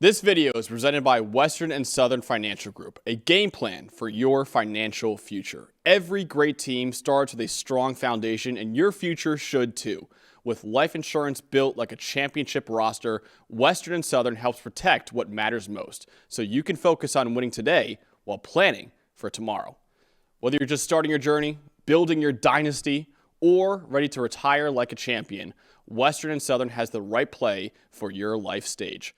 This video is presented by Western and Southern Financial Group, a game plan for your financial future. Every great team starts with a strong foundation, and your future should too. With life insurance built like a championship roster, Western and Southern helps protect what matters most, so you can focus on winning today while planning for tomorrow. Whether you're just starting your journey, building your dynasty, or ready to retire like a champion, Western and Southern has the right play for your life stage.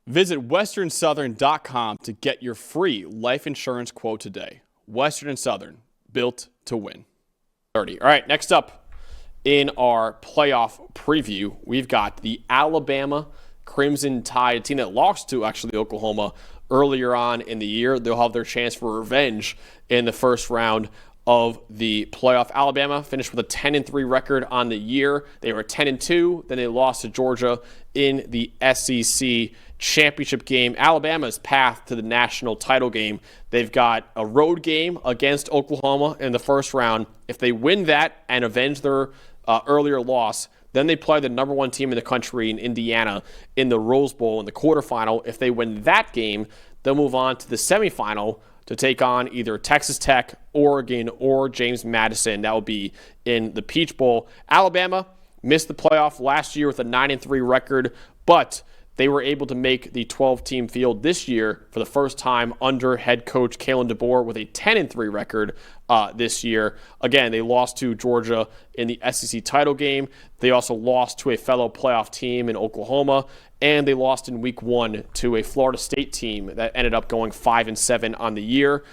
Visit westernsouthern.com to get your free life insurance quote today. Western and Southern, built to win. 30. All right, next up in our playoff preview, we've got the Alabama Crimson Tide, a team that lost to actually Oklahoma earlier on in the year. They'll have their chance for revenge in the first round of the playoff. Alabama finished with a 10-3 record on the year. They were 10-2. Then they lost to Georgia in the SEC championship game. Alabama's path to the national title game. They've got a road game against Oklahoma in the first round. If they win that and avenge their earlier loss, then they play the number one team in the country in Indiana in the Rose Bowl in the quarterfinal. If they win that game, they'll move on to the semifinal to take on either Texas Tech, Oregon, or James Madison. That will be in the Peach Bowl. Alabama missed the playoff last year with a 9-3 record, but they were able to make the 12-team field this year for the first time under head coach Kalen DeBoer with a 10-3 record this year. Again, they lost to Georgia in the SEC title game. They also lost to a fellow playoff team in Oklahoma, and they lost in week 1 to a Florida State team that ended up going 5-7 on the year.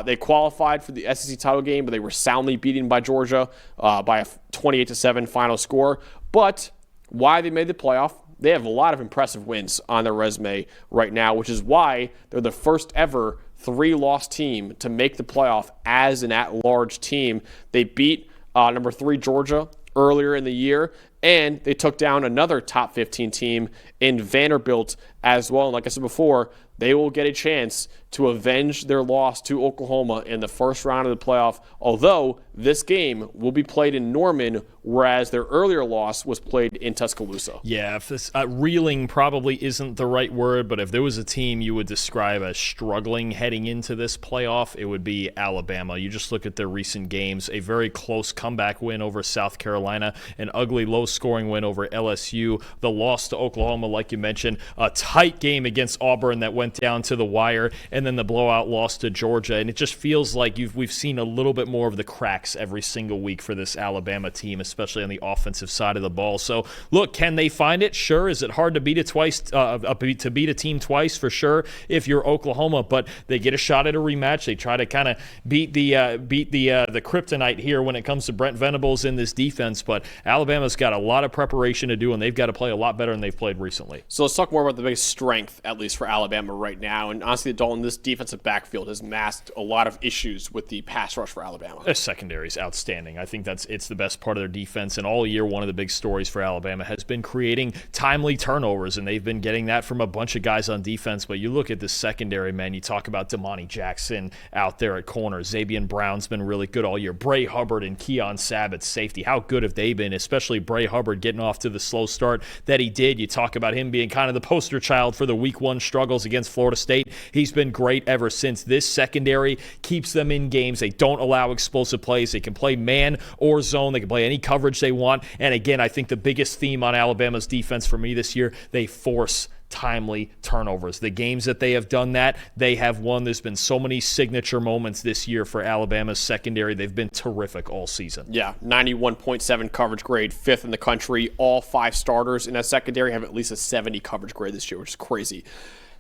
They qualified for the SEC title game, but they were soundly beaten by Georgia by a 28-7 final score. But why they made the playoff? They have a lot of impressive wins on their resume right now, which is why they're the first ever 3-loss team to make the playoff as an at-large team. They beat number 3 Georgia earlier in the year, and they took down another top 15 team in Vanderbilt as well. And like I said before, they will get a chance to avenge their loss to Oklahoma in the first round of the playoff, although this game will be played in Norman, whereas their earlier loss was played in Tuscaloosa. Yeah, if this reeling probably isn't the right word, but if there was a team you would describe as struggling heading into this playoff, it would be Alabama. You just look at their recent games, a very close comeback win over South Carolina, an ugly low-scoring win over LSU, the loss to Oklahoma, like you mentioned, a tight game against Auburn that went down to the wire, and then the blowout loss to Georgia. And it just feels like we've seen a little bit more of the cracks every single week for this Alabama team, especially on the offensive side of the ball. So, look, can they find it? Sure. Is it hard to beat to beat a team twice? For sure, if you're Oklahoma, but they get a shot at a rematch. They try to kind of beat the kryptonite here when it comes to Brent Venables in this defense. But Alabama's got a lot of preparation to do, and they've got to play a lot better than they've played recently. So let's talk more about the biggest strength, at least for Alabama right now. And honestly, Dalton, this defensive backfield has masked a lot of issues with the pass rush for Alabama. Their secondary is outstanding. I think it's the best part of their defense. And all year, one of the big stories for Alabama has been creating timely turnovers, and they've been getting that from a bunch of guys on defense. But you look at the secondary, man, you talk about Damani Jackson out there at corner. Zabian Brown's been really good all year. Bray Hubard and Keon Sabbath, safety. How good have they been, especially Bray Hubard getting off to the slow start that he did. You talk about him being kind of the poster child for the week 1 struggles against Florida State. He's been great ever since. This secondary keeps them in games. They don't allow explosive plays. They can play man or zone. They can play any coverage they want. And again, I think the biggest theme on Alabama's defense for me this year, they force timely turnovers. The games that they have done that, they have won. There's been so many signature moments this year for Alabama's secondary. They've been terrific all season. Yeah, 91.7 coverage grade, 5th in the country. All 5 starters in that secondary have at least a 70 coverage grade this year, which is crazy.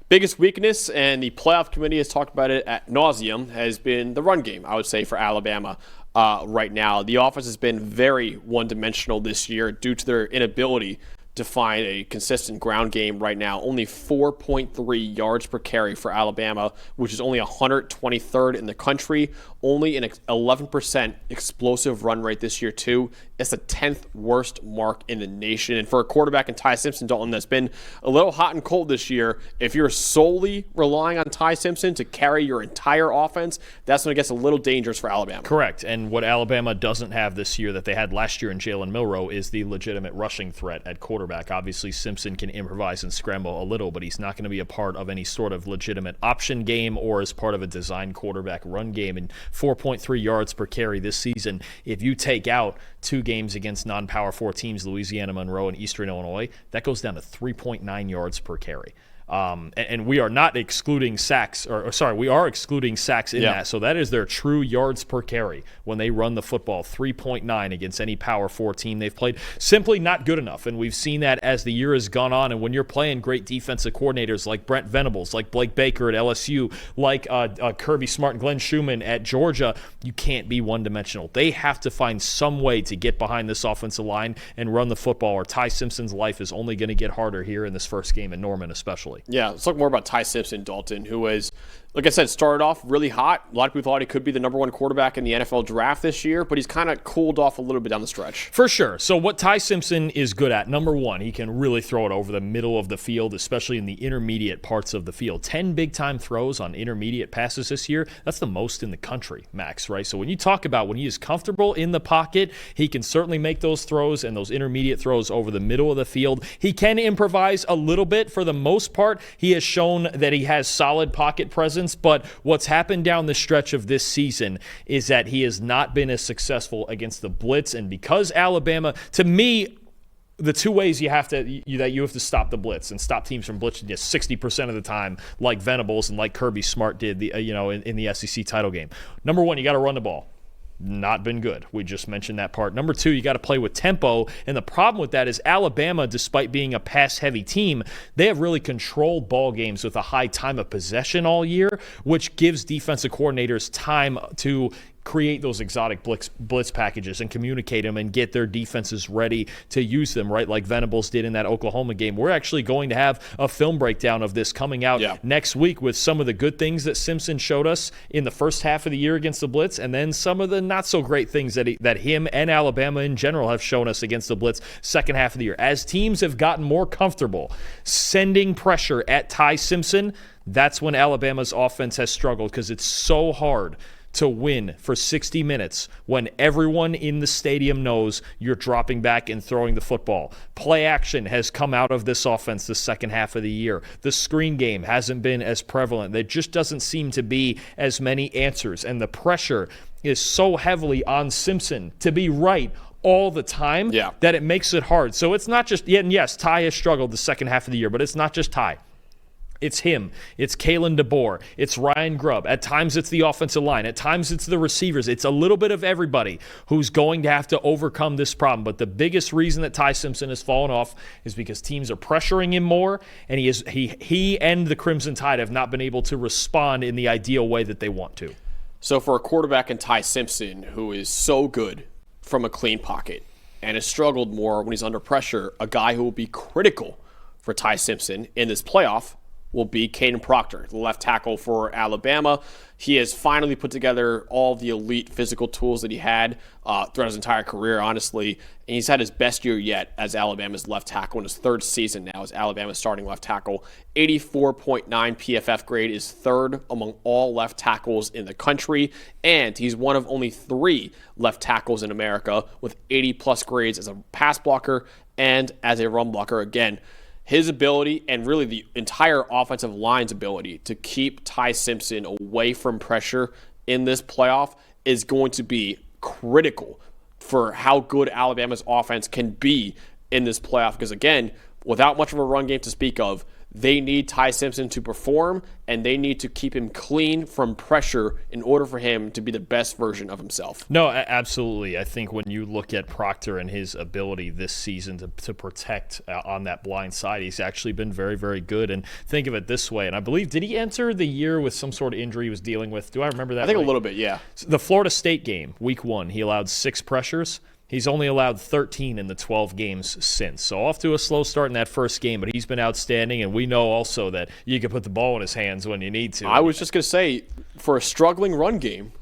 Biggest weakness, and the playoff committee has talked about it at nauseum, has been the run game, I would say, for Alabama right now. The offense has been very one-dimensional this year due to their inability to find a consistent ground game right now. Only 4.3 yards per carry for Alabama, which is only 123rd in the country. Only an 11% explosive run rate this year, too, It's the 10th worst mark in the nation. And for a quarterback in Ty Simpson, Dalton, that's been a little hot and cold this year, if you're solely relying on Ty Simpson to carry your entire offense, that's when it gets a little dangerous for Alabama. Correct. And what Alabama doesn't have this year that they had last year in Jalen Milroe is the legitimate rushing threat at quarterback. Obviously, Simpson can improvise and scramble a little, but he's not going to be a part of any sort of legitimate option game or as part of a designed quarterback run game. And 4.3 yards per carry this season, if you take out 2 games against non-Power 4 teams, Louisiana, Monroe, and Eastern Illinois, that goes down to 3.9 yards per carry. And we are not excluding sacks, we are excluding sacks in that. So that is their true yards per carry when they run the football, 3.9 against any Power 4 team they've played. Simply not good enough. And we've seen that as the year has gone on. And when you're playing great defensive coordinators like Brent Venables, like Blake Baker at LSU, like Kirby Smart and Glenn Schumann at Georgia, you can't be one-dimensional. They have to find some way to get behind this offensive line and run the football, or Ty Simpson's life is only going to get harder here in this first game in Norman especially. Yeah, let's talk more about Ty Simpson, Dalton, who is, like I said, started off really hot. A lot of people thought he could be the number 1 quarterback in the NFL draft this year, but he's kind of cooled off a little bit down the stretch. For sure. So what Ty Simpson is good at, number 1, he can really throw it over the middle of the field, especially in the intermediate parts of the field. 10 big-time throws on intermediate passes this year. That's the most in the country, Max, right? So when you talk about when he is comfortable in the pocket, he can certainly make those throws and those intermediate throws over the middle of the field. He can improvise a little bit for the most part. He has shown that he has solid pocket presence, but what's happened down the stretch of this season is that he has not been as successful against the blitz. And because Alabama, to me, the 2 ways you have to stop the blitz and stop teams from blitzing you 60% of the time, like Venables and like Kirby Smart did, in the SEC title game. Number 1, you got to run the ball. Not been good. We just mentioned that part. Number 2, you got to play with tempo. And the problem with that is Alabama, despite being a pass-heavy team, they have really controlled ball games with a high time of possession all year, which gives defensive coordinators time to create those exotic blitz packages and communicate them and get their defenses ready to use them, right? Like Venables did in that Oklahoma game. We're actually going to have a film breakdown of this coming out next week with some of the good things that Simpson showed us in the first half of the year against the blitz, and then some of the not so great things that him and Alabama in general have shown us against the blitz second half of the year. As teams have gotten more comfortable sending pressure at Ty Simpson, that's when Alabama's offense has struggled, because it's so hard to win for 60 minutes when everyone in the stadium knows you're dropping back and throwing the football. Play action has come out of this offense the second half of the year. The screen game hasn't been as prevalent. There just doesn't seem to be as many answers, and the pressure is so heavily on Simpson to be right all the time that it makes it hard. So it's not just, and yes, Ty has struggled the second half of the year, but it's not just Ty. It's him. It's Kalen DeBoer. It's Ryan Grubb. At times it's the offensive line. At times it's the receivers. It's a little bit of everybody who's going to have to overcome this problem. But the biggest reason that Ty Simpson has fallen off is because teams are pressuring him more, and he and the Crimson Tide have not been able to respond in the ideal way that they want to. So for a quarterback in Ty Simpson, who is so good from a clean pocket and has struggled more when he's under pressure, a guy who will be critical for Ty Simpson in this playoff will be Kaden Proctor, the left tackle for Alabama. He has finally put together all the elite physical tools that he had throughout his entire career, honestly. And he's had his best year yet as Alabama's left tackle in his 3rd season now as Alabama's starting left tackle. 84.9 PFF grade is 3rd among all left tackles in the country. And he's one of only 3 left tackles in America with 80-plus grades as a pass blocker and as a run blocker. Again, his ability and really the entire offensive line's ability to keep Ty Simpson away from pressure in this playoff is going to be critical for how good Alabama's offense can be in this playoff. Because again, without much of a run game to speak of, they need Ty Simpson to perform, and they need to keep him clean from pressure in order for him to be the best version of himself. No, absolutely. I think when you look at Proctor and his ability this season to protect on that blind side, he's actually been very, very good. And think of it this way, and I believe, did he enter the year with some sort of injury he was dealing with? Do I remember that I think right? A little bit, yeah. The Florida State game, week 1, he allowed 6 pressures. He's only allowed 13 in the 12 games since. So off to a slow start in that first game, but he's been outstanding, and we know also that you can put the ball in his hands when you need to. I was just going to say, for a struggling run game,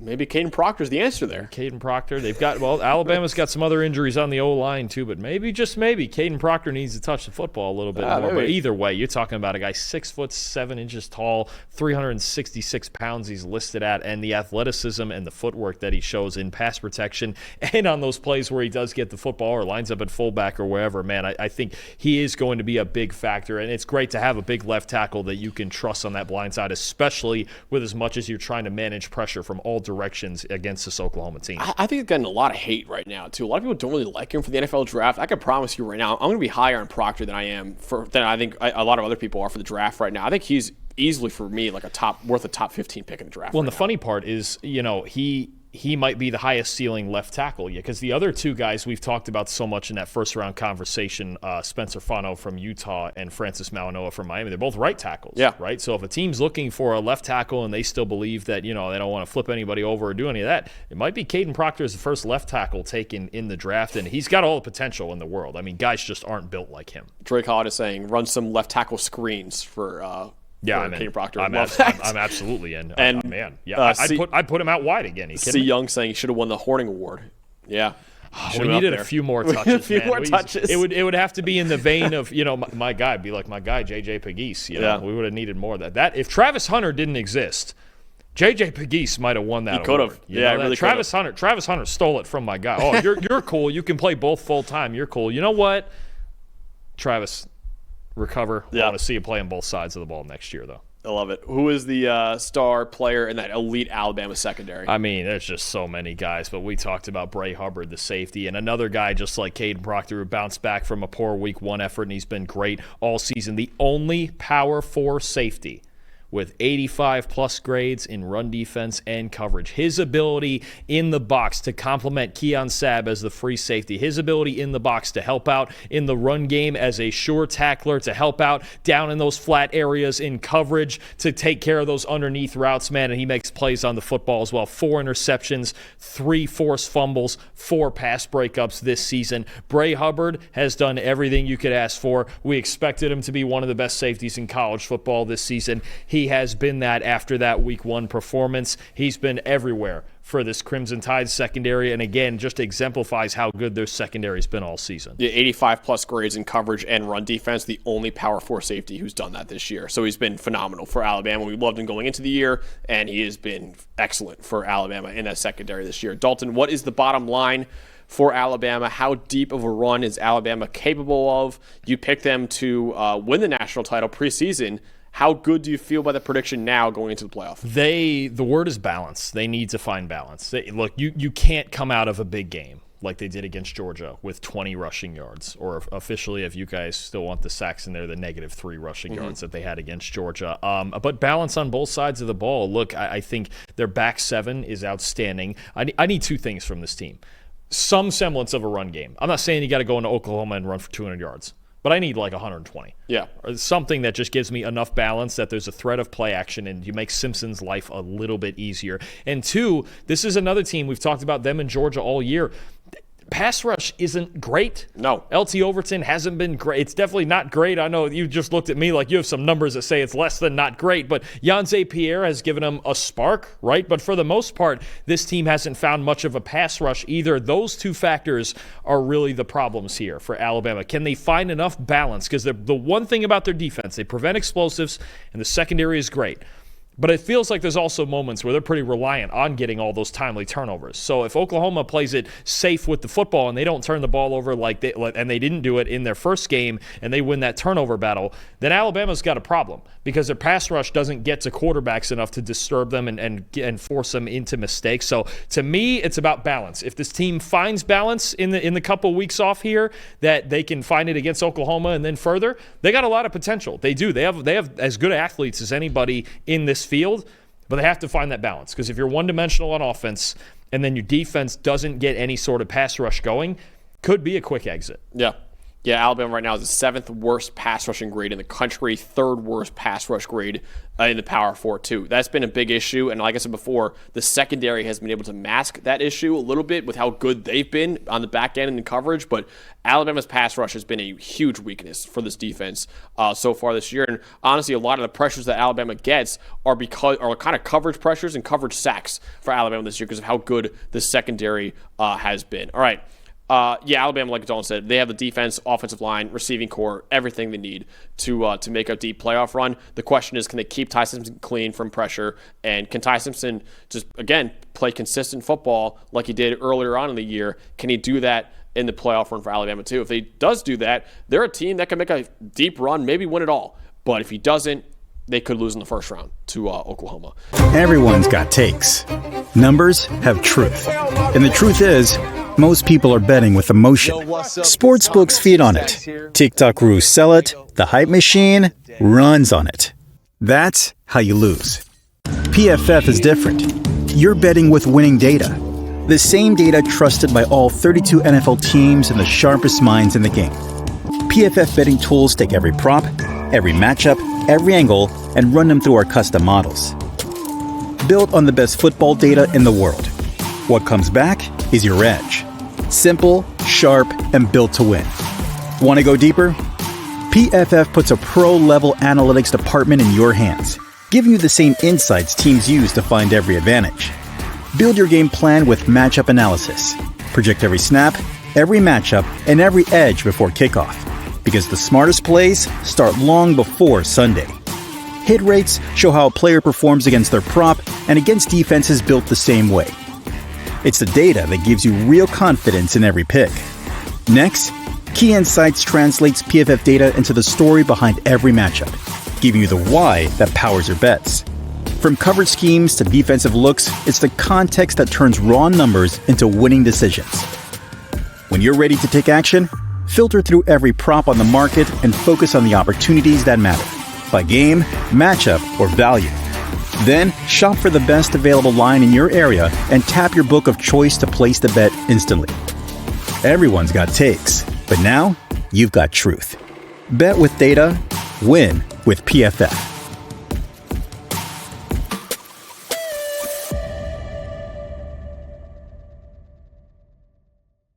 Maybe Kaden Proctor's the answer there. Kaden Proctor. They've got, Alabama's got some other injuries on the O-line too, but maybe, just maybe, Kaden Proctor needs to touch the football a little bit more. Maybe. But either way, you're talking about a guy 6'7" tall, 366 pounds he's listed at, and the athleticism and the footwork that he shows in pass protection and on those plays where he does get the football or lines up at fullback or wherever, man, I think he is going to be a big factor, and it's great to have a big left tackle that you can trust on that blind side, especially with as much as you're trying to manage pressure from all directions against this Oklahoma team. I think he's getting a lot of hate right now, too. A lot of people don't really like him for the NFL draft. I can promise you right now, I'm going to be higher on Proctor than I think a lot of other people are for the draft right now. I think he's easily, for me, like worth a top 15 pick in the draft. Well, and the funny part is, he might be the highest ceiling left tackle, because the other two guys we've talked about so much in that first round conversation, Spencer Fano from Utah and Francis Malinoa from Miami, they're both right tackles. Yeah. Right. So if a team's looking for a left tackle and they still believe that, they don't want to flip anybody over or do any of that, it might be Kaden Proctor as the first left tackle taken in the draft, and he's got all the potential in the world. I mean, guys just aren't built like him. Drake Holiday is saying, run some left tackle screens for Kaden Proctor. I'm absolutely in. And man, yeah, I'd put him out wide again. C. Young saying he should have won the Horning Award. Yeah, we needed a few more touches. A few more touches. It would have to be in the vein of my guy, be like my guy JJ Pegues. We would have needed more of that. If Travis Hunter didn't exist, JJ Pegues might have won that. He could have. Yeah, really. Travis Hunter stole it from my guy. Oh, you're cool. You can play both full time. You're cool. You know what, Travis? Recover. I want to see you play on both sides of the ball next year, though. I love it. Who is the star player in that elite Alabama secondary? I mean, there's just so many guys, but we talked about Bray Hubard, the safety, and another guy just like Kaden Proctor who bounced back from a poor week 1 effort, and he's been great all season. The only Power 4 safety with 85-plus grades in run defense and coverage. His ability in the box to complement Keon Sabb as the free safety. His ability in the box to help out in the run game as a sure tackler, to help out down in those flat areas in coverage, to take care of those underneath routes, man, and he makes plays on the football as well. 4 interceptions, 3 forced fumbles, 4 pass breakups this season. Bray Hubard has done everything you could ask for. We expected him to be one of the best safeties in college football this season. He has been that after that week 1 performance. He's been everywhere for this Crimson Tide secondary, and again, just exemplifies how good their secondary's been all season. Yeah, 85-plus grades in coverage and run defense, the only Power 4 safety who's done that this year. So he's been phenomenal for Alabama. We loved him going into the year, and he has been excellent for Alabama in that secondary this year. Dalton, what is the bottom line for Alabama? How deep of a run is Alabama capable of? You picked them to win the national title preseason. How good do you feel about the prediction now going into the playoff? The word is balance. They need to find balance. Look, you can't come out of a big game like they did against Georgia with 20 rushing yards, or officially, if you guys still want the sacks in there, the -3 rushing yards that they had against Georgia. But balance on both sides of the ball. Look, I think their back 7 is outstanding. I need 2 things from this team. Some semblance of a run game. I'm not saying you got to go into Oklahoma and run for 200 yards. But I need like 120. Yeah. Or something that just gives me enough balance that there's a threat of play action and you make Simpson's life a little bit easier. And 2, this is another team, we've talked about them in Georgia all year. Pass rush isn't great. No. LT Overton hasn't been great. It's definitely not great. I know you just looked at me like you have some numbers that say it's less than not great, but Yanze Pierre has given them a spark, right? But for the most part, this team hasn't found much of a pass rush either. Those 2 factors are really the problems here for Alabama. Can they find enough balance? Because the one thing about their defense, they prevent explosives, and the secondary is great. But it feels like there's also moments where they're pretty reliant on getting all those timely turnovers. So if Oklahoma plays it safe with the football and they don't turn the ball over and they didn't do it in their first game, and they win that turnover battle, then Alabama's got a problem because their pass rush doesn't get to quarterbacks enough to disturb them and force them into mistakes. So to me, it's about balance. If this team finds balance in the couple weeks off here, that they can find it against Oklahoma and then further, they got a lot of potential. They do. They have as good athletes as anybody in this field, but they have to find that balance, because if you're one-dimensional on offense and then your defense doesn't get any sort of pass rush going, could be a quick exit. Yeah. Yeah, Alabama right now is the 7th worst pass rushing grade in the country, 3rd worst pass rush grade in the Power 4 too. That's been a big issue, and like I said before, the secondary has been able to mask that issue a little bit with how good they've been on the back end and in coverage, but Alabama's pass rush has been a huge weakness for this defense so far this year, and honestly, a lot of the pressures that Alabama gets are kind of coverage pressures and coverage sacks for Alabama this year because of how good the secondary has been. All right. Alabama, like Dalton said, they have the defense, offensive line, receiving core, everything they need to make a deep playoff run. The question is, can they keep Ty Simpson clean from pressure? And can Ty Simpson just, again, play consistent football like he did earlier on in the year? Can he do that in the playoff run for Alabama too? If he does do that, they're a team that can make a deep run, maybe win it all. But if he doesn't, they could lose in the first round to Oklahoma. Everyone's got takes. Numbers have truth. And the truth is, most people are betting with emotion. Sportsbooks feed on it. TikTok gurus sell it. The hype machine runs on it. That's how you lose. PFF is different. You're betting with winning data. The same data trusted by all 32 NFL teams and the sharpest minds in the game. PFF betting tools take every prop, every matchup, every angle, and run them through our custom models. Built on the best football data in the world. What comes back is your edge. Simple, sharp, and built to win. Want to go deeper? PFF puts a pro-level analytics department in your hands, giving you the same insights teams use to find every advantage. Build your game plan with matchup analysis. Project every snap, every matchup, and every edge before kickoff. Because the smartest plays start long before Sunday. Hit rates show how a player performs against their prop and against defenses built the same way. It's the data that gives you real confidence in every pick. Next, Key Insights translates PFF data into the story behind every matchup, giving you the why that powers your bets. From coverage schemes to defensive looks, it's the context that turns raw numbers into winning decisions. When you're ready to take action, filter through every prop on the market and focus on the opportunities that matter, by game, matchup, or value. Then, shop for the best available line in your area and tap your book of choice to place the bet instantly. Everyone's got takes, but now you've got truth. Bet with data, win with PFF.